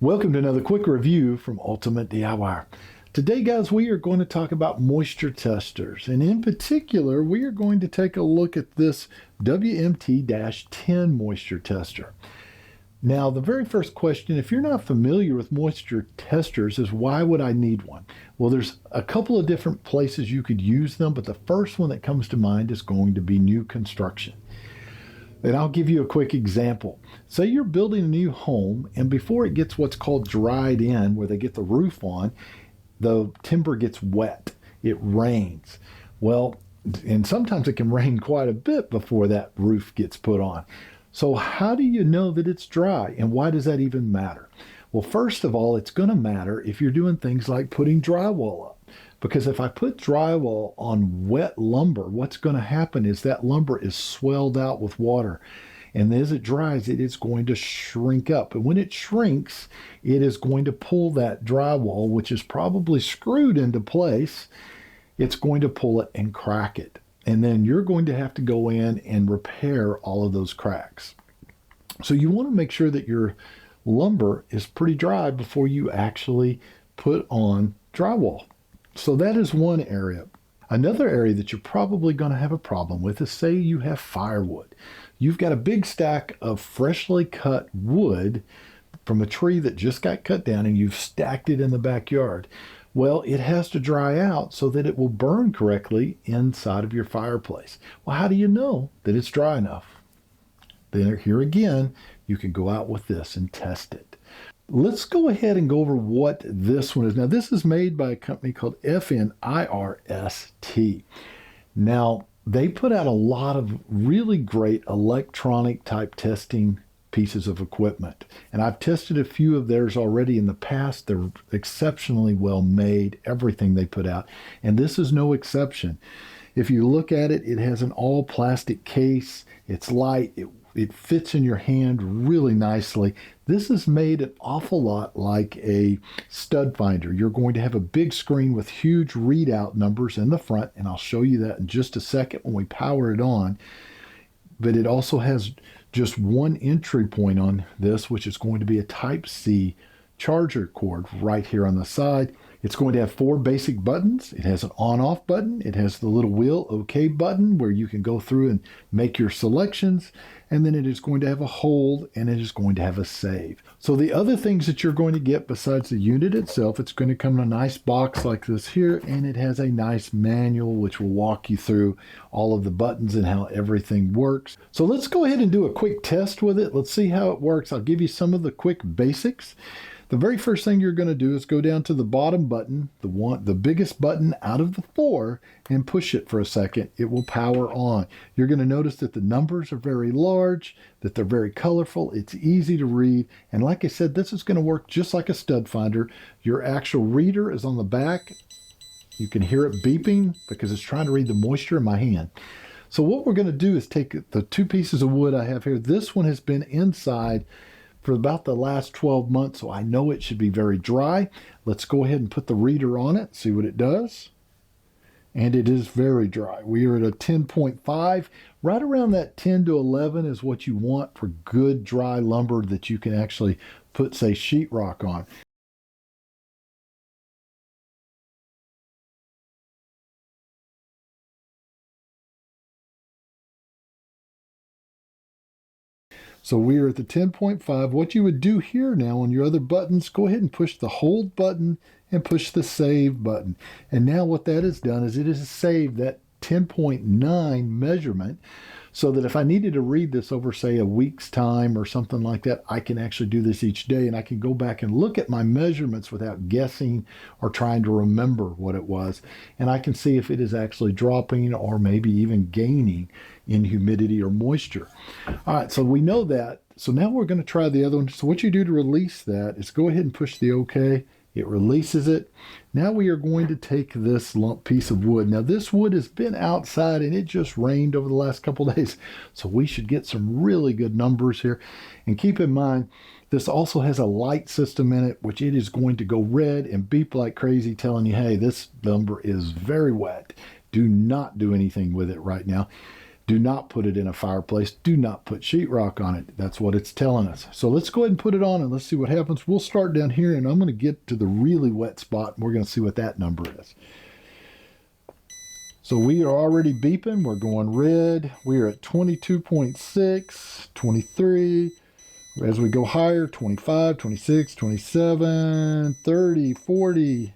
Welcome to another quick review from Ultimate DIY. Today, guys, we are going to talk about moisture testers, and in particular, we are going to take a look at this WMT-10 moisture tester. Now, the very first question, if you're not familiar with moisture testers, is why would I need one? Well, there's a couple of different places you could use them, but the first one that comes to mind is going to be new construction. And I'll give you a quick example. Say you're building a new home, and before it gets what's called dried in, where they get the roof on, the timber gets wet. It rains. Well, and sometimes it can rain quite a bit before that roof gets put on. So how do you know that it's dry, and why does that even matter? Well, first of all, it's going to matter if you're doing things like putting drywall up. Because if I put drywall on wet lumber, what's going to happen is that lumber is swelled out with water. And as it dries, it is going to shrink up. And when it shrinks, it is going to pull that drywall, which is probably screwed into place. It's going to pull it and crack it. And then you're going to have to go in and repair all of those cracks. So you want to make sure that your lumber is pretty dry before you actually put on drywall. So that is one area. Another area that you're probably going to have a problem with is, say you have firewood. You've got a big stack of freshly cut wood from a tree that just got cut down, and you've stacked it in the backyard. Well, it has to dry out so that it will burn correctly inside of your fireplace. Well, how do you know that it's dry enough? Then here again, you can go out with this and test it. Let's go ahead and go over what this one is. Now, this is made by a company called FNIRSI. Now, they put out a lot of really great electronic type testing pieces of equipment. And I've tested a few of theirs already in the past. They're exceptionally well made, everything they put out. And this is no exception. If you look at it, it has an all plastic case. It's light. It fits in your hand really nicely. This is made an awful lot like a stud finder. You're going to have a big screen with huge readout numbers in the front, and I'll show you that in just a second when we power it on. But it also has just one entry point on this, which is going to be a Type-C charger cord right here on the side. It's going to have 4 basic buttons. It has an on-off button. It has the little wheel OK button where you can go through and make your selections. And then it is going to have a hold, and it is going to have a save. So the other things that you're going to get besides the unit itself, it's going to come in a nice box like this here, and it has a nice manual which will walk you through all of the buttons and how everything works. So let's go ahead and do a quick test with it. Let's see how it works. I'll give you some of the quick basics. The very first thing you're going to do is go down to the bottom button, the biggest button out of the 4, and push it for a second. It will power on. You're going to notice that the numbers are very large, that they're very colorful. It's easy to read. And like I said, this is going to work just like a stud finder. Your actual reader is on the back. You can hear it beeping because it's trying to read the moisture in my hand. So what we're going to do is take the 2 pieces of wood I have here. This one has been inside for about the last 12 months, so I know it should be very dry. Let's go ahead and put the reader on it, see what it does. And it is very dry. We are at a 10.5. Right around that 10 to 11 is what you want for good dry lumber that you can actually put, say, sheetrock on. So we are at the 10.5. What you would do here now on your other buttons, go ahead and push the hold button and push the save button. And now what that has done is it has saved that 10.9 measurement so that if I needed to read this over, say, a week's time or something like that, I can actually do this each day, and I can go back and look at my measurements without guessing or trying to remember what it was. And I can see if it is actually dropping or maybe even gaining in humidity or moisture. All right, so we know that. So now we're going to try the other one. So what you do to release that is go ahead and push the OK. It releases it. Now we are going to take this lump piece of wood. Now this wood has been outside and it just rained over the last couple of days. So we should get some really good numbers here. And keep in mind, this also has a light system in it, which it is going to go red and beep like crazy telling you, hey, this lumber is very wet. Do not do anything with it right now. Do not put it in a fireplace. Do not put sheetrock on it. That's what it's telling us. So let's go ahead and put it on and let's see what happens. We'll start down here and I'm going to get to the really wet spot and we're going to see what that number is. So we are already beeping. We're going red. We are at 22.6, 23. As we go higher, 25, 26, 27, 30, 40.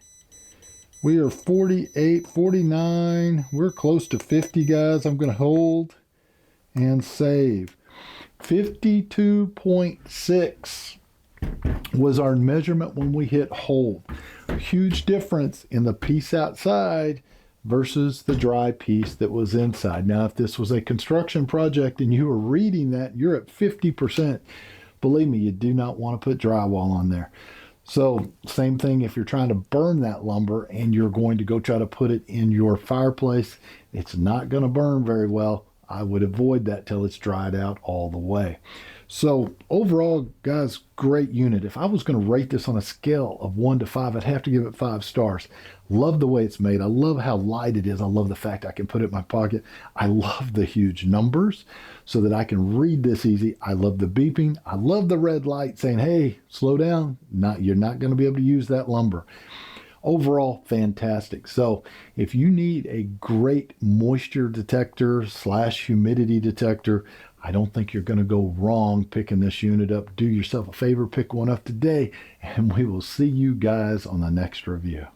We are 48, 49. We're close to 50, guys. I'm going to hold and save. 52.6 was our measurement when we hit hold. A huge difference in the piece outside versus the dry piece that was inside. Now, if this was a construction project and you were reading that, you're at 50%. Believe me, you do not want to put drywall on there. So same thing if you're trying to burn that lumber and you're going to go try to put it in your fireplace, it's not going to burn very well. I would avoid that till it's dried out all the way. So overall, guys, great unit. If I was going to rate this on a scale of 1 to 5, I'd have to give it 5 stars. Love the way it's made. I love how light it is. I love the fact I can put it in my pocket. I love the huge numbers so that I can read this easy. I love the beeping. I love the red light saying, hey, slow down. You're not going to be able to use that lumber. Overall, fantastic. So if you need a great moisture detector / humidity detector, I don't think you're going to go wrong picking this unit up. Do yourself a favor, pick one up today, and we will see you guys on the next review.